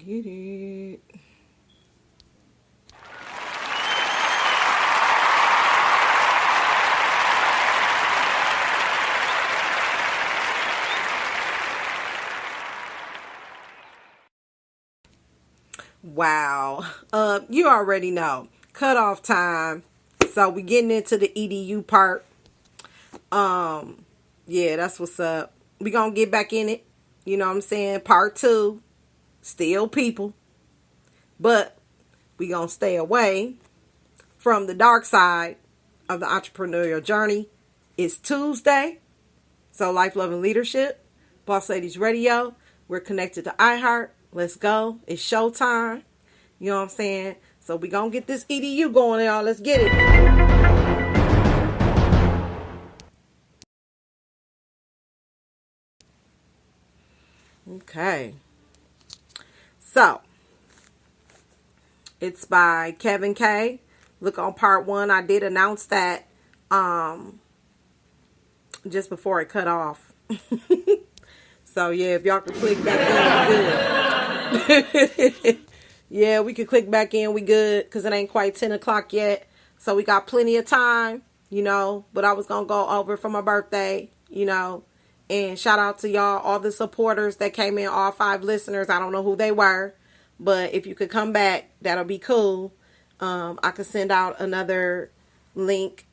get it. Wow. You already know. Cutoff time. So we getting into the EDU part. Yeah, that's what's up. We gonna get back in it. You know what I'm saying? Part two. Still people. But we gonna stay away from the dark side of the entrepreneurial journey. It's Tuesday. So Life, Love, and Leadership. Boss Ladies Radio. We're connected to iHeart. Let's go. It's showtime. You know what I'm saying? So we gonna get this EDU going, y'all. Let's get it. Okay. So it's by Kevin K. Look on part one. I did announce that just before it cut off. So yeah, if y'all can click back in, we good. Yeah, we can click back in, we good, because it ain't quite 10 o'clock yet. So we got plenty of time, but I was going to go over for my birthday, and shout out to y'all, all the supporters that came in, all 5 listeners. I don't know who they were, but if you could come back, that'll be cool. I could send out another link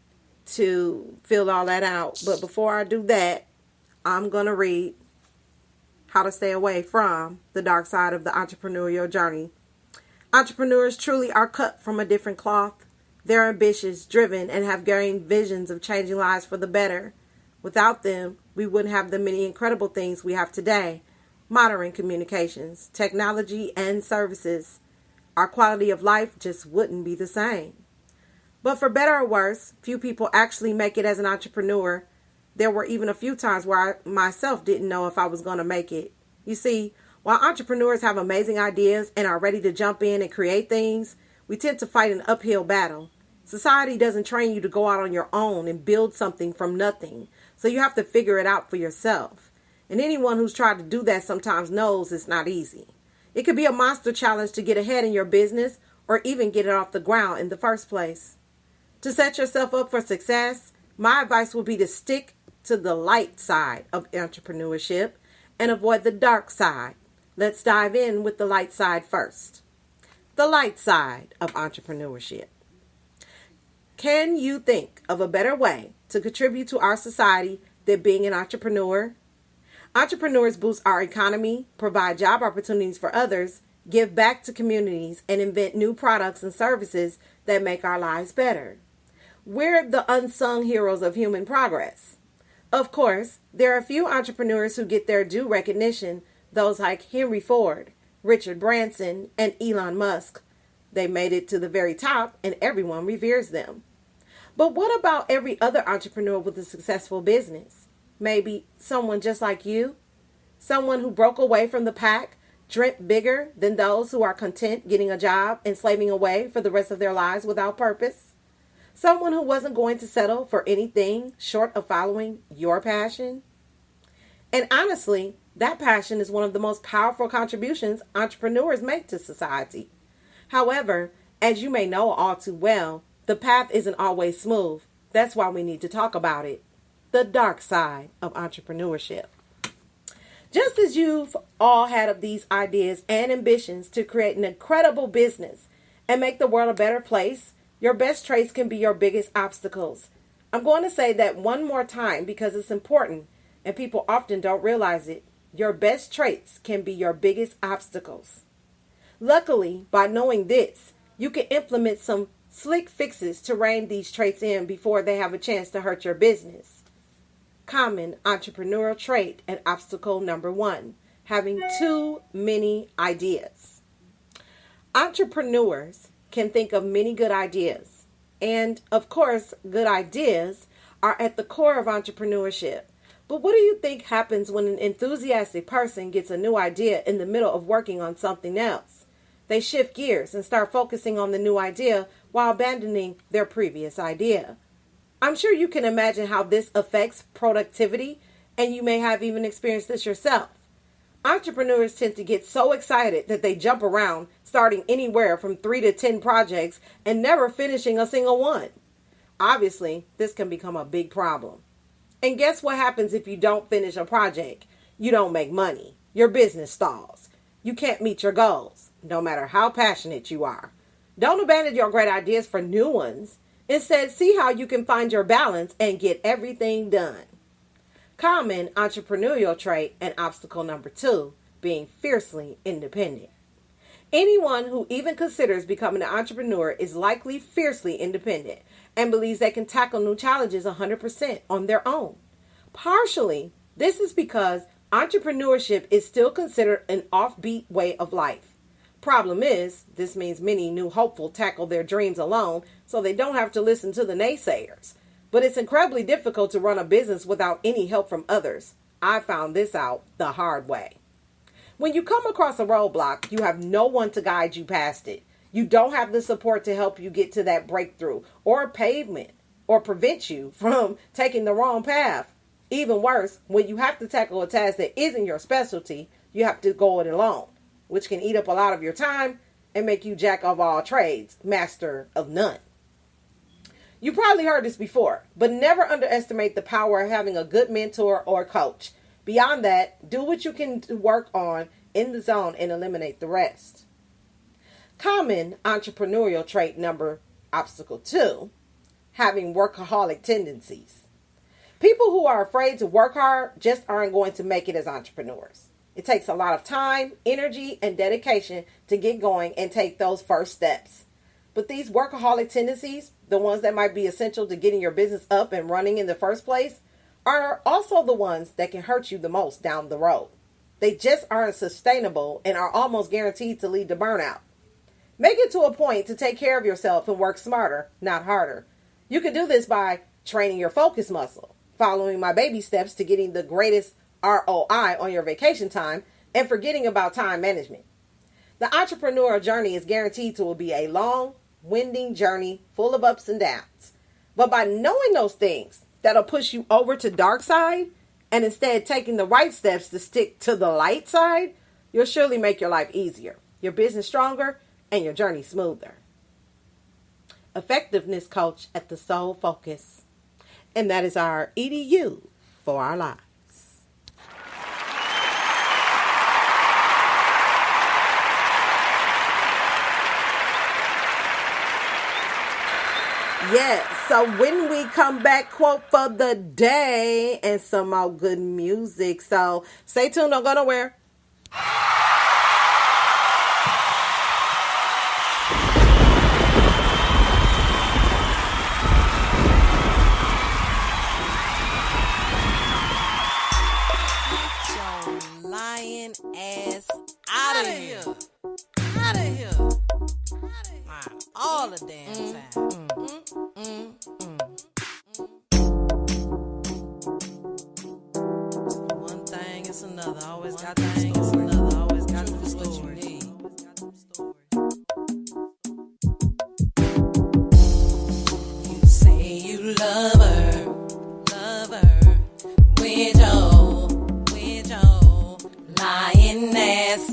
to fill all that out. But before I do that, I'm going to read How to Stay Away from the Dark Side of the Entrepreneurial Journey. Entrepreneurs truly are cut from a different cloth. They're ambitious, driven, and have varying visions of changing lives for the better. Without them, we wouldn't have the many incredible things we have today. Modern communications, technology, and services. Our quality of life just wouldn't be the same. But for better or worse, few people actually make it as an entrepreneur. There were even a few times where I myself didn't know if I was going to make it. You see, while entrepreneurs have amazing ideas and are ready to jump in and create things, we tend to fight an uphill battle. Society doesn't train you to go out on your own and build something from nothing, so you have to figure it out for yourself. And anyone who's tried to do that sometimes knows it's not easy. It could be a monster challenge to get ahead in your business or even get it off the ground in the first place. To set yourself up for success, my advice would be to stick to the light side of entrepreneurship and avoid the dark side. Let's dive in with the light side first. The light side of entrepreneurship. Can you think of a better way to contribute to our society than being an entrepreneur? Entrepreneurs boost our economy, provide job opportunities for others, give back to communities, and invent new products and services that make our lives better. We're the unsung heroes of human progress. Of course, there are a few entrepreneurs who get their due recognition, those like Henry Ford, Richard Branson, and Elon Musk. They made it to the very top and everyone reveres them. But what about every other entrepreneur with a successful business? Maybe someone just like you? Someone who broke away from the pack, dreamt bigger than those who are content getting a job and slaving away for the rest of their lives without purpose? Someone who wasn't going to settle for anything short of following your passion? And honestly, that passion is one of the most powerful contributions entrepreneurs make to society. However, as you may know all too well, the path isn't always smooth. That's why we need to talk about it. The dark side of entrepreneurship. Just as you've all had of these ideas and ambitions to create an incredible business and make the world a better place, your best traits can be your biggest obstacles. I'm going to say that one more time because it's important and people often don't realize it. Your best traits can be your biggest obstacles. Luckily, by knowing this, you can implement some slick fixes to rein these traits in before they have a chance to hurt your business. Common entrepreneurial trait and obstacle number 1, having too many ideas. Entrepreneurs can think of many good ideas. And, of course, good ideas are at the core of entrepreneurship. But what do you think happens when an enthusiastic person gets a new idea in the middle of working on something else? They shift gears and start focusing on the new idea while abandoning their previous idea. I'm sure you can imagine how this affects productivity, and you may have even experienced this yourself. Entrepreneurs tend to get so excited that they jump around, starting anywhere from 3 to 10 projects and never finishing a single one. Obviously, this can become a big problem. And guess what happens if you don't finish a project? You don't make money. Your business stalls. You can't meet your goals, no matter how passionate you are. Don't abandon your great ideas for new ones. Instead, see how you can find your balance and get everything done. Common entrepreneurial trait and obstacle number 2, being fiercely independent. Anyone who even considers becoming an entrepreneur is likely fiercely independent and believes they can tackle new challenges 100% on their own. Partially, this is because entrepreneurship is still considered an offbeat way of life. Problem is, this means many new hopeful tackle their dreams alone so they don't have to listen to the naysayers. But it's incredibly difficult to run a business without any help from others. I found this out the hard way. When you come across a roadblock, you have no one to guide you past it. You don't have the support to help you get to that breakthrough or pavement or prevent you from taking the wrong path. Even worse, when you have to tackle a task that isn't your specialty, you have to go it alone, which can eat up a lot of your time and make you jack of all trades, master of none. You probably heard this before, but never underestimate the power of having a good mentor or coach. Beyond that, do what you can to work on in the zone and eliminate the rest. Common entrepreneurial trait number, obstacle 2, having workaholic tendencies. People who are afraid to work hard just aren't going to make it as entrepreneurs. It takes a lot of time, energy, and dedication to get going and take those first steps. But these workaholic tendencies, the ones that might be essential to getting your business up and running in the first place, are also the ones that can hurt you the most down the road. They just aren't sustainable and are almost guaranteed to lead to burnout. Make it to a point to take care of yourself and work smarter, not harder. You can do this by training your focus muscle, following my baby steps to getting the greatest ROI on your vacation time, and forgetting about time management. The entrepreneurial journey is guaranteed to be a long, winding journey full of ups and downs. But by knowing those things that'll push you over to dark side and instead taking the right steps to stick to the light side, you'll surely make your life easier, your business stronger, and your journey smoother. Effectiveness coach at the Soul Focus. And that is our EDU for our lives. Yes, so when we come back, quote for the day and some more good music. So stay tuned, don't go nowhere. Get your lying ass out of here. Out of here. All the damn time. One thing is another. Always got things is another. Always got the story. You say you love her, with your lying ass.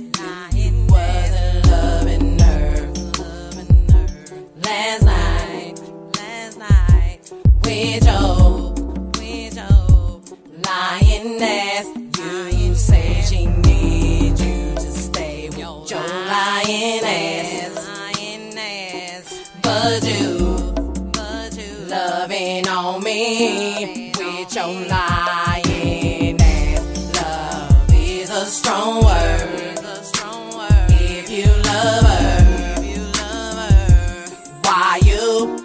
With your lying ass, you say she need you to stay with your lying ass. But you loving on me with your lying ass. Love is a strong word. If you love her, why you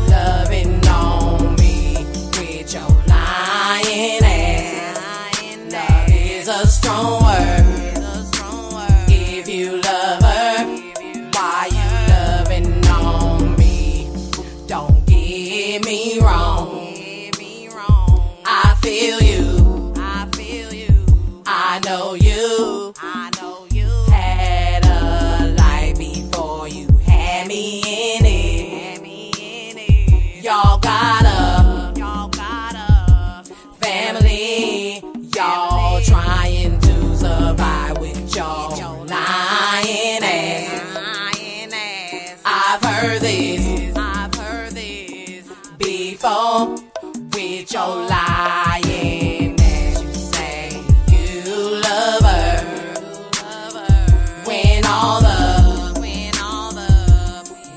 loving on me with your lying ass? Love is a strong word. If you love her, why you loving on me? Don't get me wrong. I feel you. I know you. Had a life before you had me in it. Y'all got a family. Y'all trying to heard this before with your lying ass. You say you love her when all the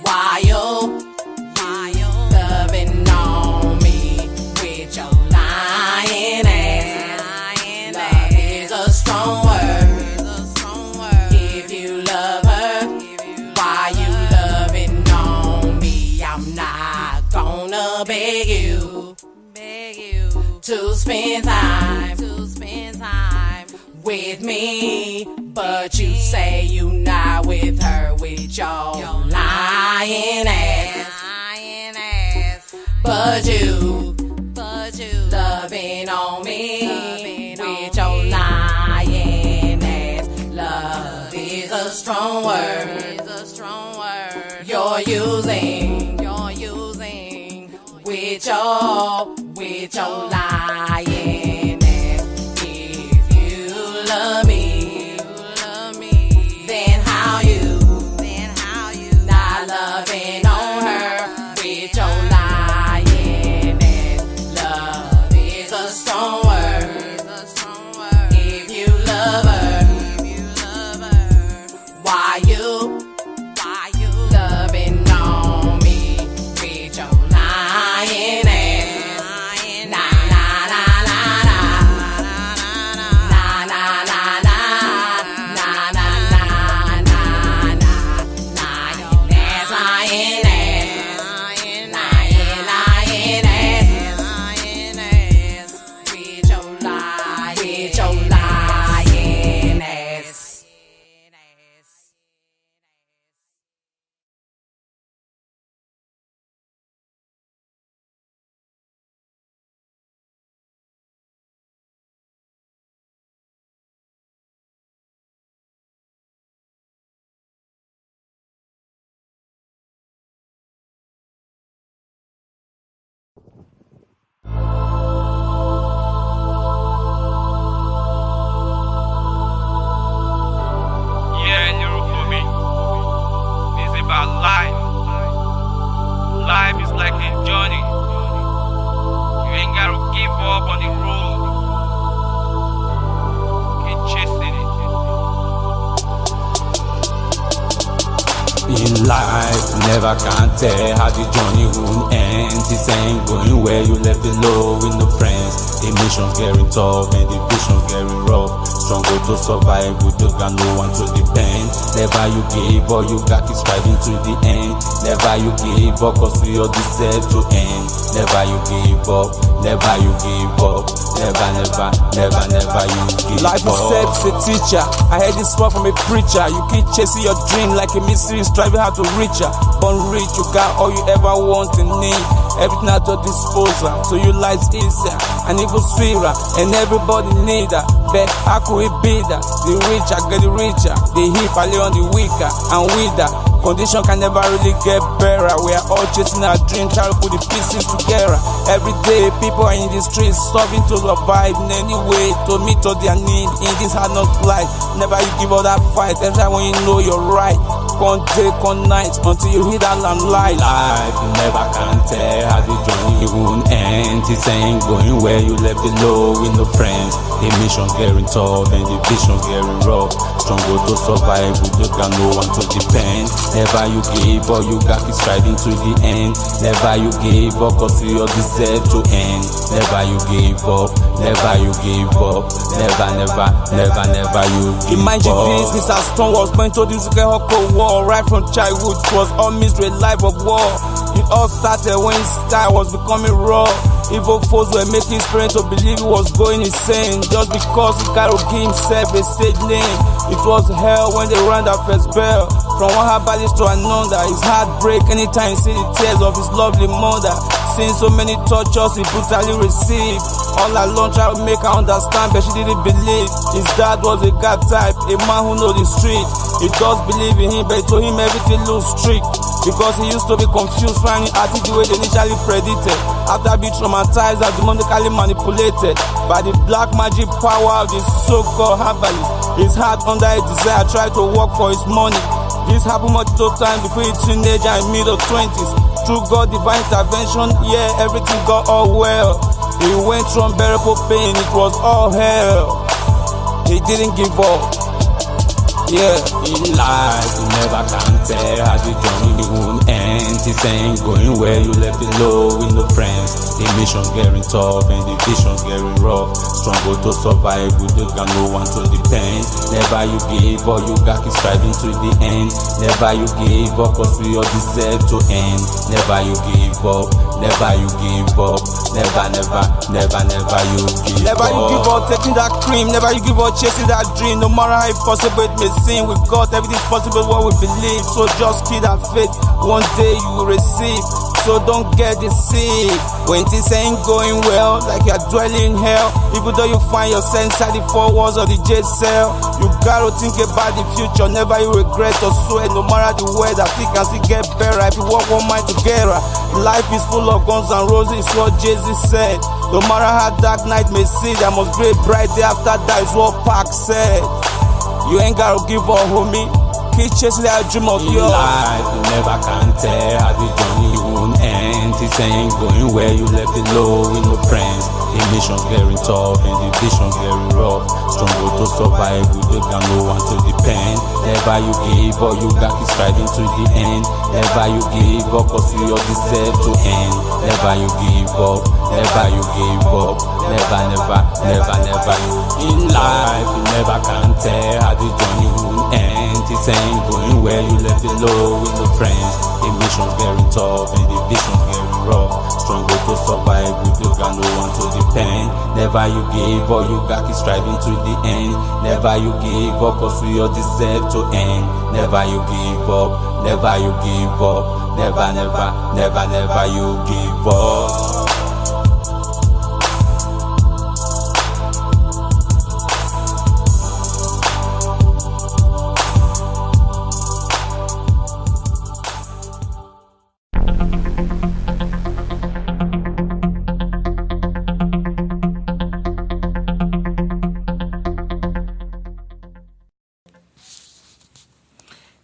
while loving on me with your lying ass. Love is a strong word. If you love her, why you loving on me? I'm not gonna beg you to spend time with me, but you say you not with her with your lying ass. But you loving on me with your lying ass. Love is a strong word. You're using with your lying ass. If you love me, then how you not loving on her with your lying ass. Love is a strong word. If you love her, why you loving on me with your lying ass? Life is like a journey. You ain't gotta give up on the road. Keep chasing it. In life, you never can tell how the journey will end. This ain't going where you left it low with no friends. Emotions getting tough and the vision's getting rough. Stronger to survive with you got no one to depend. Never you give up, you got to striving to the end. Never you give up, cause you deserve to end. Never you give up, never you give up. Never you give Life up. itself is a teacher. I heard this word from a preacher. You keep chasing your dream like a mystery, striving hard to reach her. Born rich, you got all you ever want and need. Everything at your disposal, so you life's easier and even sweeter. And everybody need her, but how could it be that the richer get the richer, the hip are lay on the weaker and weaker? Condition can never really get better. We are all chasing our dream, trying to put the pieces together. Every day, people are in the streets, struggling to survive in any way to meet all their need in this hard knock life. Never you give up that fight, every time when you know you're right. One day, one night, until you hit that limelight. Life, you never can tell how the journey won't end. This ain't going where you left it low with no friends. The mission's getting tough and the vision's getting rough. Stronger to survive, with you got no one to depend. Never you give up, you got to striving to the end. Never you give up, cause you deserve to end. Never you give up, never you give up. Never you give Mind up. your business as Stone was born to this get her cold war. Right from childhood, it was all misery, life of war. It all started when style was becoming raw. Evil foes were making his parents to believe he was going insane just because he got to give himself a stage name. It was hell when they ran that first bell. From one herbalist to another, his heart break anytime he see the tears of his lovely mother. Seeing so many tortures he brutally received. All alone trying to make her understand, but she didn't believe. His dad was a God type, a man who know the street. He does believe in him, but to him everything looks strict. Because he used to be confused, finding at it the way they initially predicted. After being traumatized and demonically manipulated by the black magic power of the so-called herbalist, his heart under a desire tried to work for his money. This happened multiple times before a teenager and middle 20s. Through God divine intervention, yeah, everything got all well. He went through unbearable pain, it was all hell. He didn't give up. Yeah, in life you never can tell how the journey won't end. It ain't going where you left it low with no friends. The mission's getting tough and the vision's getting rough. Struggle to survive with you got no one to depend. Never you give up, you got keep striving to the end. Never you give up, cause we all deserve to end. Never you give up, never you give up. Never, never, never, never you give up. Never you give up taking that cream. Never you give up chasing that dream. No matter how impossible it may seem, with God everything's possible what we believe. So just keep that faith, one day you will receive. So don't get deceived when things ain't going well, like you're dwelling in hell. Even though you find yourself inside the four walls of the jail cell, you gotta think about the future. Never you regret or sweat, no matter the weather. Things can still get better if you walk one mind together. Life is full of guns and roses, what Jesus said. No matter how dark night may seem, there must be a bright day after that, is what Park said. You ain't gotta give up, homie. Keep chasing that dream of yours. In life you never can tell how the journey won't end. It ain't going where you left it low with no friends. The mission's getting tough and the vision's getting rough. Struggle to survive with you got no one to depend. Never you give up, you got keep striving to the end. Never you give up, cause you all deserve to end. Never you give up, never you give up. Never, never, never, never you. In life you never can tell how the journey won't end. It ain't going where you left it low with no friends. The mission's getting tough and the vision's getting rough. Struggle to survive with you got no one to depend. Never you give up, you got keep striving to the end. Never you give up, cause we all deserve to end. Never you give up, never you give up. Never, never, never, never you give up.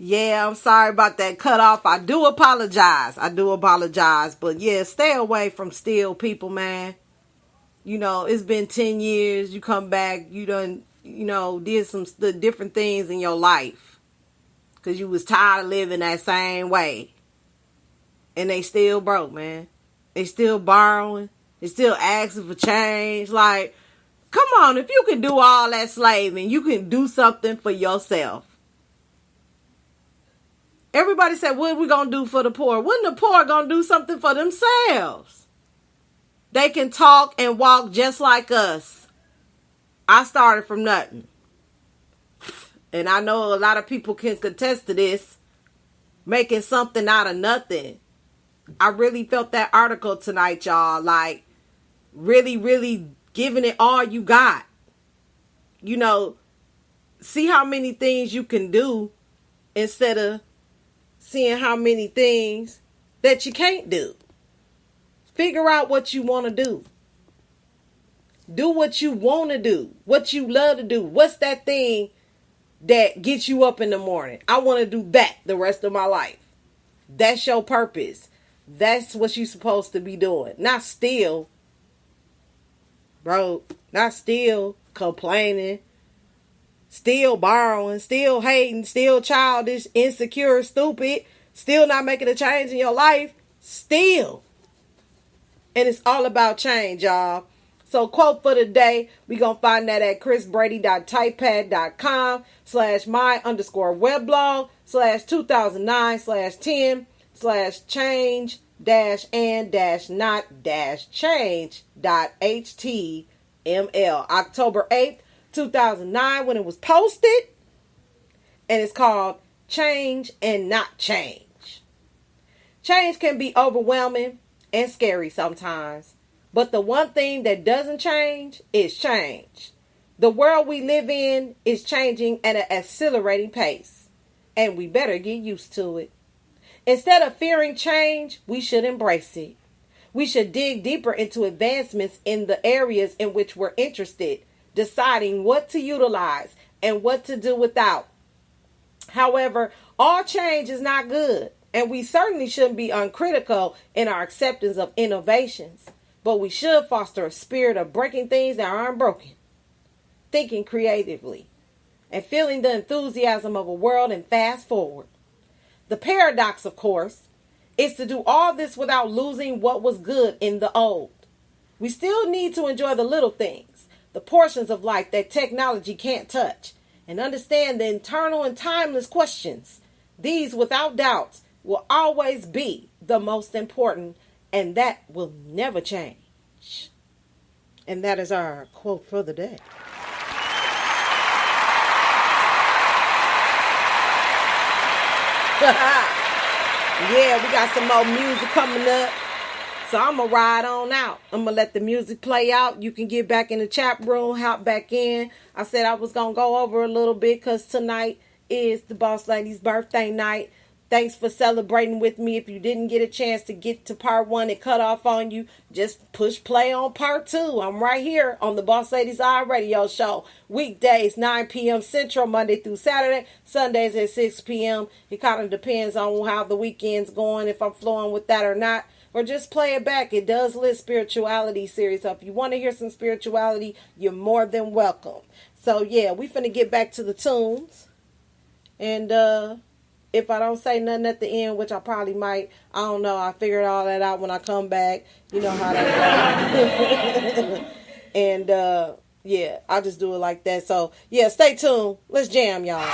Yeah, I'm sorry about that cutoff. I do apologize. But yeah, stay away from still people, man. You know, it's been 10 years. You come back, you done, did some different things in your life. Because you was tired of living that same way. And they still broke, man. They still borrowing. They still asking for change. Like, come on, if you can do all that slaving, you can do something for yourself. Everybody said, what are we going to do for the poor? When the poor going to do something for themselves? They can talk and walk just like us. I started from nothing. And I know a lot of people can contest to this. Making something out of nothing. I really felt that article tonight, y'all. Like, really, really giving it all you got. You know, see how many things you can do instead of seeing how many things that you can't do. Figure out what you want to do. Do what you want to do. What you love to do. What's that thing that gets you up in the morning? I want to do that the rest of my life. That's your purpose. That's what you're supposed to be doing. Not still, bro. Not still complaining. Still borrowing, still hating, still childish, insecure, stupid, still not making a change in your life, still. And it's all about change, y'all. So quote for the day, we're going to find that at chrisbrady.typepad.com/my_weblog/2009/10/change-and-not-change.html. October 8th, 2009 when it was posted. And it's called Change and Not Change. Change can be overwhelming and scary sometimes. But the one thing that doesn't change is change. The world we live in is changing at an accelerating pace. And we better get used to it. Instead of fearing change, we should embrace it. We should dig deeper into advancements in the areas in which we're interested, deciding what to utilize and what to do without. However, all change is not good, and we certainly shouldn't be uncritical in our acceptance of innovations, but we should foster a spirit of breaking things that aren't broken, thinking creatively, and feeling the enthusiasm of a world and fast forward. The paradox, of course, is to do all this without losing what was good in the old. We still need to enjoy the little things, the portions of life that technology can't touch, and understand the internal and timeless questions. These, without doubt, will always be the most important, and that will never change. And that is our quote for the day. Yeah, we got some more music coming up. So I'm going to ride on out. I'm going to let the music play out. You can get back in the chat room, hop back in. I said I was going to go over a little bit because tonight is the Boss Lady's birthday night. Thanks for celebrating with me. If you didn't get a chance to get to part 1, it cut off on you. Just push play on part 2. I'm right here on the Boss Ladies Radio Show. Weekdays, 9 p.m. Central, Monday through Saturday. Sundays at 6 p.m. It kind of depends on how the weekend's going, if I'm flowing with that or not. Or just play it back. It does list spirituality series. So if you want to hear some spirituality, you're more than welcome. So yeah, we finna get back to the tunes. And if I don't say nothing at the end, which I probably might, I don't know. I figured all that out when I come back. You know how that goes. And yeah, I'll just do it like that. So yeah, stay tuned. Let's jam, y'all.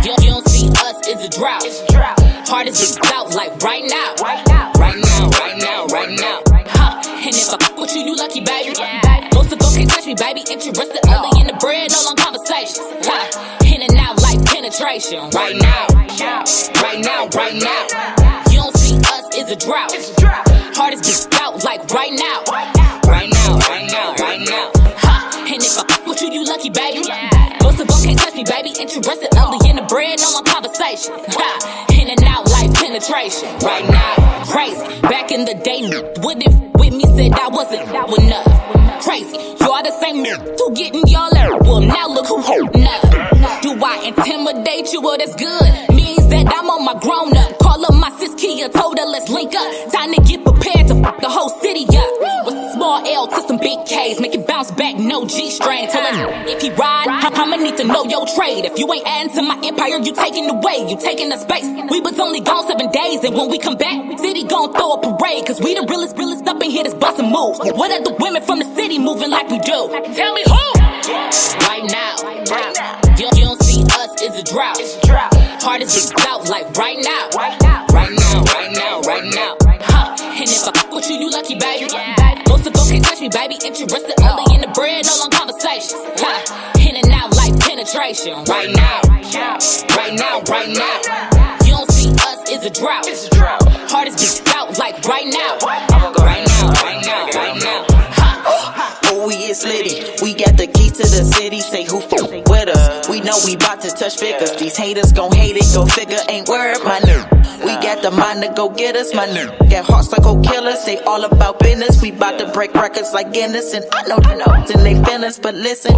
You don't see us, it's a drought. Hard as it's out, like right now. Right now. And if I fuck with you, you lucky, baby. Most of them can't touch me, baby. Interested only in the bread, no long conversations. In and out like penetration. Right now. You don't see us, it's a drought. Hard as it's out, like right now. Right now. And if I fuck with you, you lucky, baby. Most of them can't touch me, baby. Interested only in the bread, no long conversation. In and out like penetration. Right now, crazy. Back in the day, wouldn't with me said I wasn't enough. Crazy, y'all the same who getting y'all out. Well, now look who holding up. Do I intimidate you? Well, that's good. Means that I'm on my grown up. Call up my sis Kia, told her let's link up. Time to get prepared to fuck the whole city up. With a small L to some big K's, make it bounce back, no G-string. Tell him if he ride, I'ma need to know your trade. If you ain't adding to my empire, you taking away, you taking the space. We was only gone 7 days, and when we come back, city gon' throw a parade. Cause we the realest up in here that's bustin' moves. What are the women from the city moving like we do? Tell me who? Right now. You don't see us, it's a drought. Hard as it's out, like right now. And if I fuck with you, you lucky, baby. Most of them can't touch me, baby. Interested only in the bread, no long conversations. In and out like penetration. Right now. You don't see us, it's a drought. Hard as it's out, like right now. Oh, we is litty. We got the keys to the city. Say who f***ing with us. We know we bout to touch figures. These haters gon' hate it. Go figure, ain't word, my nigga. We got the mind to go get us, my nigga. Got hearts like go killers. They all about business. We bout to break records like Guinness. And I know and they feelings. But listen,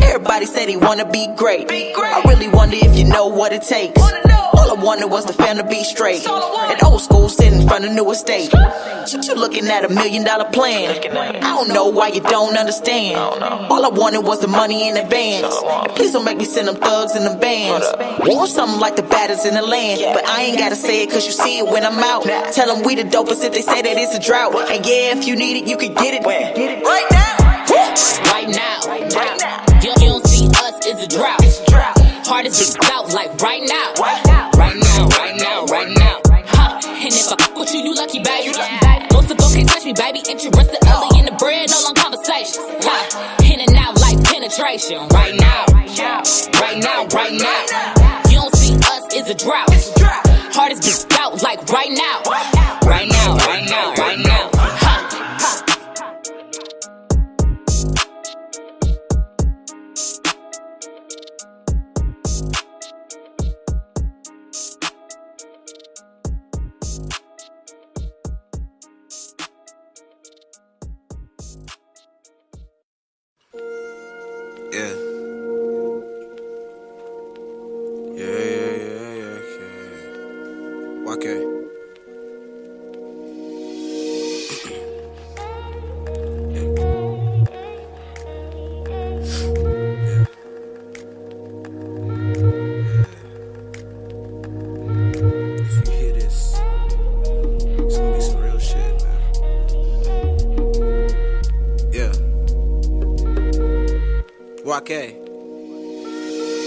everybody said he wanna be great. I really wonder if you know what it takes. All I wanted was the fam to be straight. And old school sitting in front of new estate. You looking at $1 million plan. I don't know why you don't understand. All I wanted was the money in advance. And please don't make me send them thugs in them bands. Want something like the baddest in the land. But I ain't gotta say it cause you see it when I'm out. Tell them we the dopest if they say that it's a drought. And yeah, if you need it, you can get it right now. You don't see us, it's a drought. Hard as it's out, like right now. And if I fuck with you, you lucky, baby. Most of them can't touch me, baby. Interested only in the bread, no long conversations. In and out like penetration. Right now. You don't see us, it's a drought. Hard as it's out, like right now. Yeah. Okay. Okay.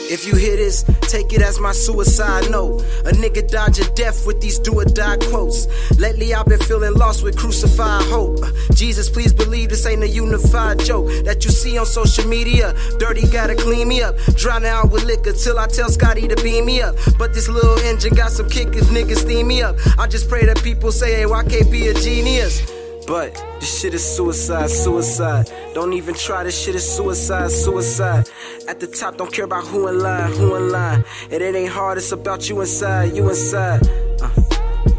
If you hear this, take it as my suicide note. A nigga dodging death with these do or die quotes. Lately I've been feeling lost with crucified hope. Jesus, please believe this ain't a unified joke that you see on social media. Dirty gotta clean me up. Drowning out with liquor till I tell Scotty to beam me up. But this little engine got some kickers, niggas steam me up. I just pray that people say, hey, why can't be a genius? But this shit is suicide, suicide. Don't even try, this shit is suicide, suicide. At the top, don't care about who in line, who in line. And it ain't hard, it's about you inside, you inside.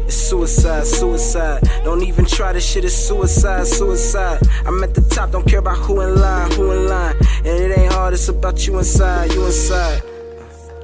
It's suicide, suicide. Don't even try, this shit is suicide, suicide. I'm at the top, don't care about who in line, who in line. And it ain't hard, it's about you inside, you inside.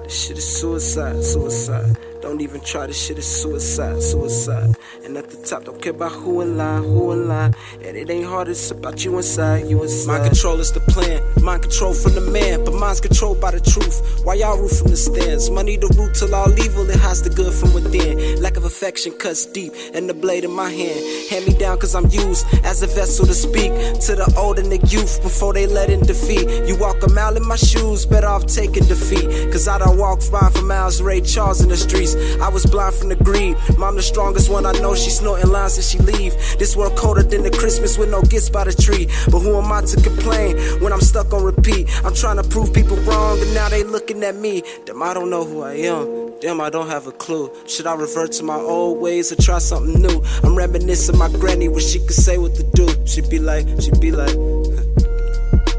This shit is suicide, suicide. Don't even try, this shit is suicide, suicide. And at the top, don't care about who in line, who in line. And it ain't hard, it's about you inside, you inside. Mind control is the plan, mind control from the man. But mind's controlled by the truth. Why y'all root from the stands? Money the root till all evil, it hides the good from within. Lack of affection cuts deep, and the blade in my hand. Hand me down cause I'm used as a vessel to speak to the old and the youth before they let in defeat. You walk a mile in my shoes, better off taking defeat. Cause I done walked fine for miles, Ray Charles in the streets. I was blind from the greed. Mom the strongest one, I know she snorting lines as she leave. This world colder than the Christmas with no gifts by the tree. But who am I to complain when I'm stuck on repeat? I'm trying to prove people wrong and now they looking at me. Damn, I don't know who I am. Damn, I don't have a clue. Should I revert to my old ways or try something new? I'm reminiscing my granny, what she could say what to do. She'd be like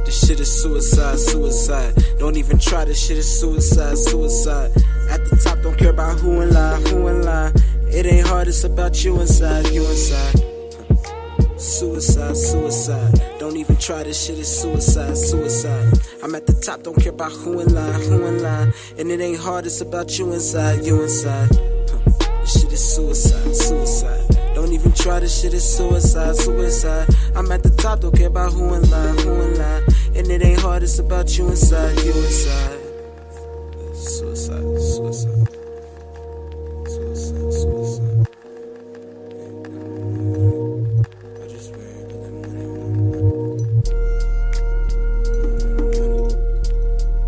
this shit is suicide, suicide. Don't even try, this shit is suicide, suicide. At the top, don't care about who in line, who in line. It ain't hard, it's about you inside, you inside. Suicide, suicide. Don't even try, this shit is suicide, suicide. I'm at the top, don't care about who in line, who in line. And it ain't hard, it's about you inside, you inside. This shit is suicide, suicide. Don't even try, this shit is suicide, suicide. I'm at the top, don't care about who in line, who in line. And it ain't hard, it's about you inside, you inside. Suicide, suicide. Suicide, suicide. I just worry about that money.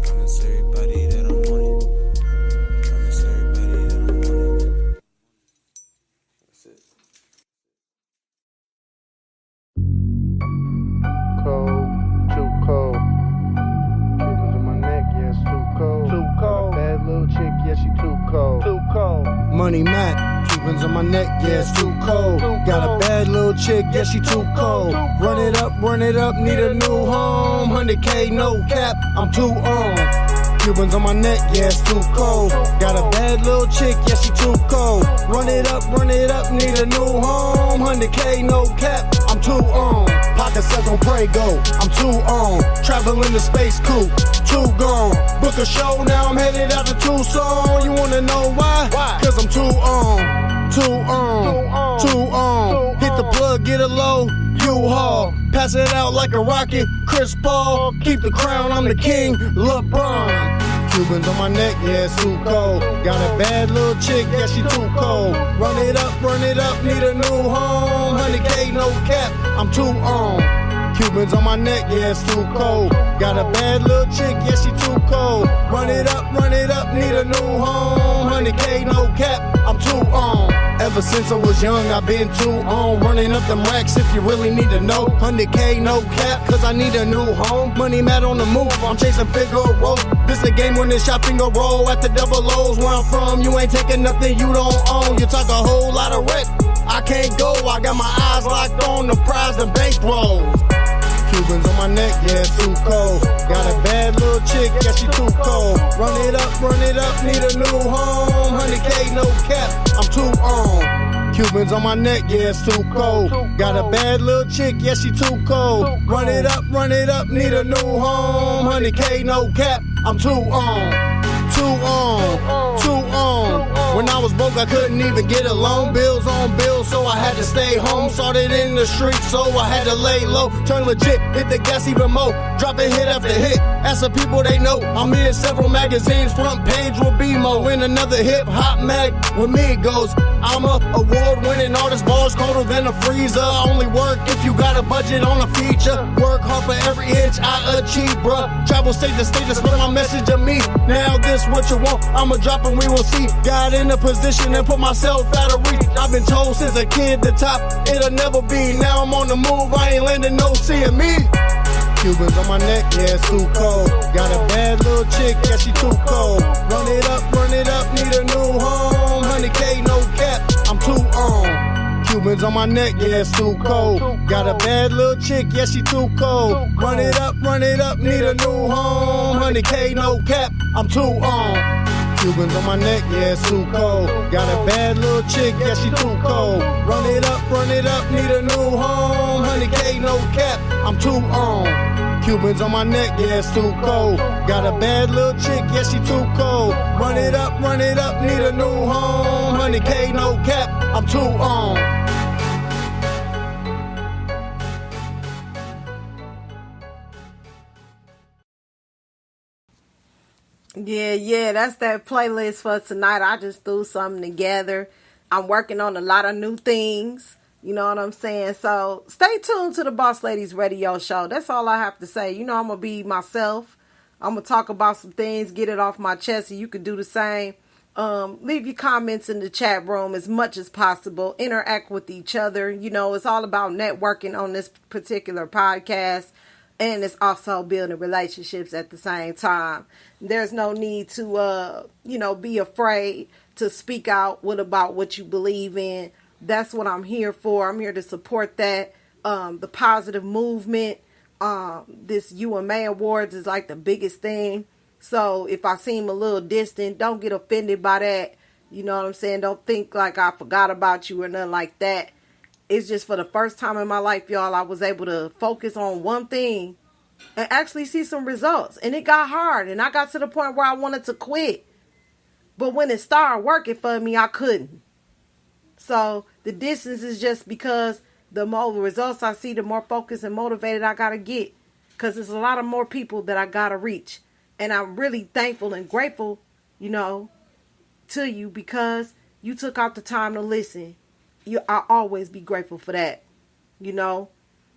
Promise everybody that I'm on it. Promise everybody that I'm on it. That's it. Cold, too cold. Cubans on my neck, yeah, it's too cold. Too cold. Bad little chick, yeah, she too cold. Too cold. Money Mac, Cubans on my neck, yeah, it's too cold. Got a bad little chick, yeah, she too cold. Run it up, need a new home. 100K, no cap, I'm too on. Cubans on my neck, yeah, it's too cold. Got a bad little chick, yeah, she too cold. Run it up, need a new home. 100K, no cap, I'm too on. Pockets up on Prego, I'm too on. Traveling the space coupe, too gone. Book a show, now I'm headed out to Tucson. You wanna know why? Cause I'm too on, too on, too on. Hit the plug, get a low, U-Haul. Pass it out like a rocket, Chris Paul. Keep the crown, I'm the king, LeBron. Cubans on my neck, yeah, it's too cold. Got a bad little chick, yeah, she too cold. Run it up, need a new home. 100K, no cap, I'm too on. Cubans on my neck, yeah, it's too cold. Got a bad little chick, yeah, she too cold. Run it up, need a new home. 100K, no cap, I'm too on. Ever since I was young, I've been too on. Running up them racks if you really need to know. 100K, no cap, cause I need a new home. Money mad on the move, I'm chasing Figaro. This a game when it's shot finger roll at the double O's. Where I'm from, you ain't taking nothing you don't own. You talk a whole lot of wreck, I can't go. I got my eyes locked on the prize and bankrolls. Cubans on my neck, yeah, it's too cold. Got a bad little chick, yeah, she too cold. Run it up, need a new home. 100K, no cap, I'm too on. Cubans on my neck, yeah, it's too cold. Got a bad little chick, yeah, she too cold. Run it up, need a new home. 100K, no cap, I'm too on. When I was broke, I couldn't even get a loan. Bills on bills, so I had to stay home. Started in the streets, so I had to lay low. Turn legit, hit the gas even more. Dropping hit after hit. Ask the people they know. I'm in several magazines, front page with BMO. In another hip hop mag with Migos. I'm a award-winning artist, bars colder than a freezer. Only work if you got a budget on a feature. Work hard for every inch I achieve, bruh. Travel state to state to spread my message of me. Now this what you want, I'ma drop and we will see. Got in a position and put myself out of reach. I've been told since a kid the top, it'll never be. Now I'm on the move, I ain't landing no seeing me. Cubans on my neck, yeah, it's too cold. Got a bad little chick, yeah, she too cold. Run it up, need a new home. 100K, no cap, I'm too on. Cubans on my neck, yeah, it's too cold. Got a bad little chick, yeah, she too cold. Run it up, need a new home. 100K, no cap, I'm too on. Cubans on my neck, yeah, it's too cold. Got a bad little chick, yeah, she too cold. Run it up, need a new home. 100K, no cap, I'm too on. Cubans on my neck, yeah, it's too cold. Got a bad little chick, yeah, she too cold. Run it up, need a new home. 100K, no cap, I'm too on. Yeah, that's that playlist for tonight. I just threw something together. I'm working on a lot of new things. You know what I'm saying? So stay tuned to the Boss Ladies Radio Show. That's all I have to say. You know, I'm going to be myself. I'm going to talk about some things, get it off my chest, and you can do the same. Leave your comments in the chat room as much as possible. Interact with each other. You know, it's all about networking on this particular podcast. And it's also building relationships at the same time. There's no need to, be afraid to speak out about what you believe in. That's what I'm here for. I'm here to support that. The positive movement. This UMA Awards is like the biggest thing. So if I seem a little distant, don't get offended by that. You know what I'm saying? Don't think like I forgot about you or nothing like that. It's just for the first time in my life, y'all, I was able to focus on one thing and actually see some results. And it got hard. And I got to the point where I wanted to quit. But when it started working for me, I couldn't. So the distance is just because the more results I see, the more focused and motivated I got to get. Because there's a lot of more people that I got to reach. And I'm really thankful and grateful, to you because you took out the time to listen. I'll always be grateful for that.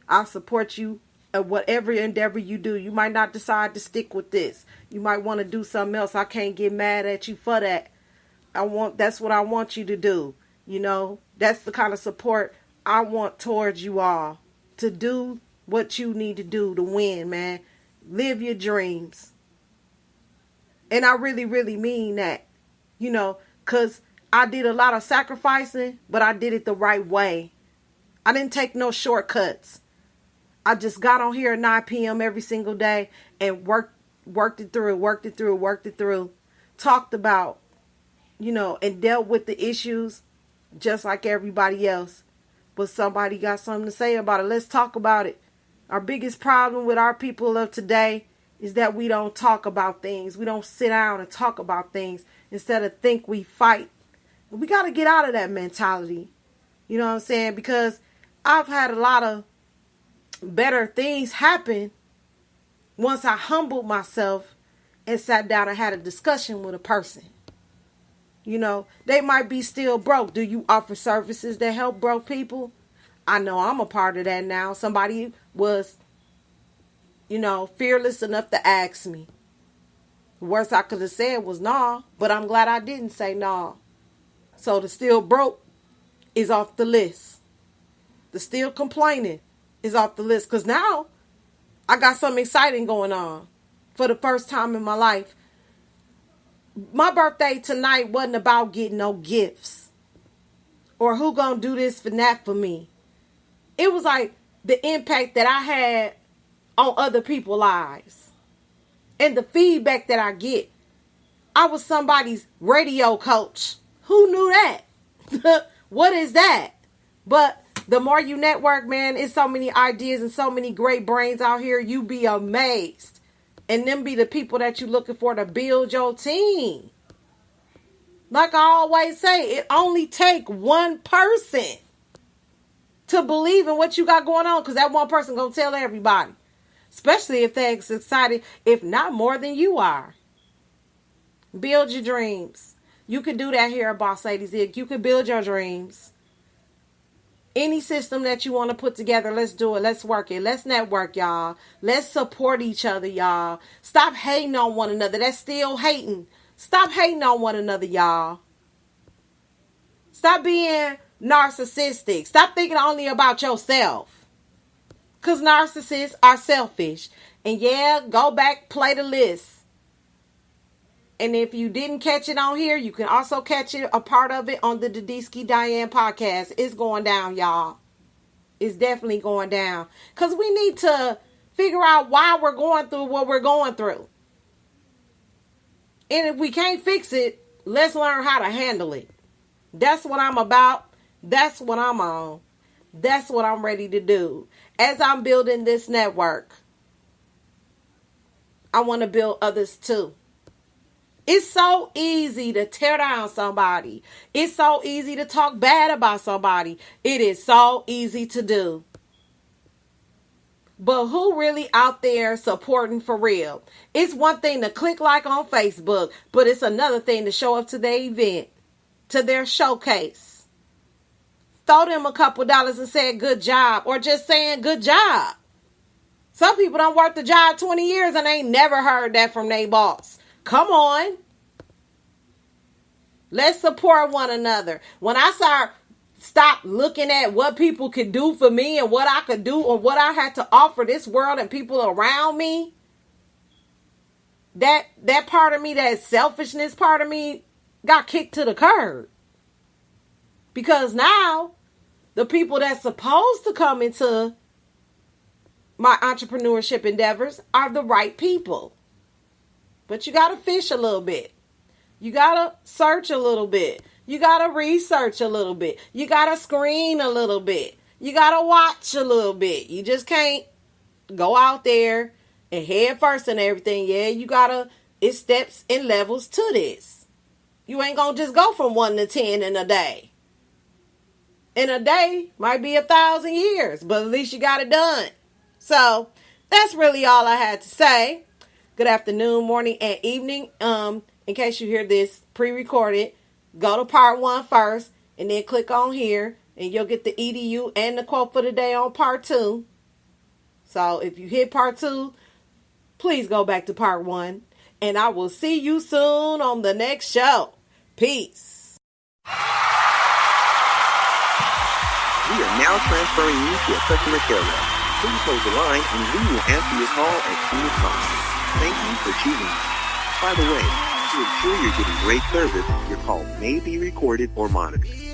I'll support you at whatever endeavor you do. You might not decide to stick with this. You might want to do something else. I can't get mad at you for that. That's what I want you to do. That's the kind of support I want towards you all. To do what you need to do to win, man. Live your dreams. And I really, really mean that. Because I did a lot of sacrificing, but I did it the right way. I didn't take no shortcuts. I just got on here at 9 p.m. every single day and worked it through. Talked about, and dealt with the issues just like everybody else. But somebody got something to say about it. Let's talk about it. Our biggest problem with our people of today is that we don't talk about things. We don't sit down and talk about things. Instead of think, we fight. We got to get out of that mentality. You know what I'm saying? Because I've had a lot of better things happen once I humbled myself and sat down and had a discussion with a person. They might be still broke. Do you offer services that help broke people? I know I'm a part of that now. Somebody was, fearless enough to ask me. The worst I could have said was nah, but I'm glad I didn't say nah. So the still broke is off the list. The still complaining is off the list. Because now I got something exciting going on for the first time in my life. My birthday tonight wasn't about getting no gifts or who gonna do this for that for me. It was like the impact that I had on other people's lives and the feedback that I get. I was somebody's radio coach. Who knew that? What is that? But the more you network, man, it's so many ideas and so many great brains out here. You be amazed. And them be the people that you looking for to build your team. Like I always say, it only take one person to believe in what you got going on, because that one person gonna tell everybody. Especially if they're excited, if not more than you are. Build your dreams. You can do that here at Boss Lady Zig. You can build your dreams. Any system that you want to put together, let's do it. Let's work it. Let's network, y'all. Let's support each other, y'all. Stop hating on one another. That's still hating. Stop hating on one another, y'all. Stop being narcissistic. Stop thinking only about yourself. Because narcissists are selfish. And yeah, go back, play the list. And if you didn't catch it on here, you can also catch it, a part of it, on the Dadisky Diane podcast. It's going down, y'all. It's definitely going down. Because we need to figure out why we're going through what we're going through. And if we can't fix it, let's learn how to handle it. That's what I'm about. That's what I'm on. That's what I'm ready to do. As I'm building this network, I want to build others too. It's so easy to tear down somebody. It's so easy to talk bad about somebody. It is so easy to do. But who really out there supporting for real? It's one thing to click like on Facebook, but it's another thing to show up to their event, to their showcase. Throw them a couple dollars and say good job, or just saying good job. Some people don't work the job 20 years and ain't never heard that from their boss. Come on. Let's support one another. When I stop looking at what people could do for me and what I could do or what I had to offer this world and people around me, that part of me, that selfishness part of me, got kicked to the curb. Because now, the people that's supposed to come into my entrepreneurship endeavors are the right people. But you got to fish a little bit. You got to search a little bit. You got to research a little bit. You got to screen a little bit. You got to watch a little bit. You just can't go out there and head first and everything. Yeah, you got to, it's steps and levels to this. You ain't going to just go from 1 to 10 in a day. In a day might be 1,000 years, but at least you got it done. So that's really all I had to say. Good afternoon, morning, and evening. In case you hear this pre-recorded, go to part 1 first, and then click on here, and you'll get the EDU and the quote for the day on part 2. So if you hit part 2, please go back to part 1, and I will see you soon on the next show. Peace. We are now transferring you to a customer care rep. Please hold the line, and we will answer your call as soon as possible. Thank you for choosing us. By the way, to ensure you're getting great service, your call may be recorded or monitored.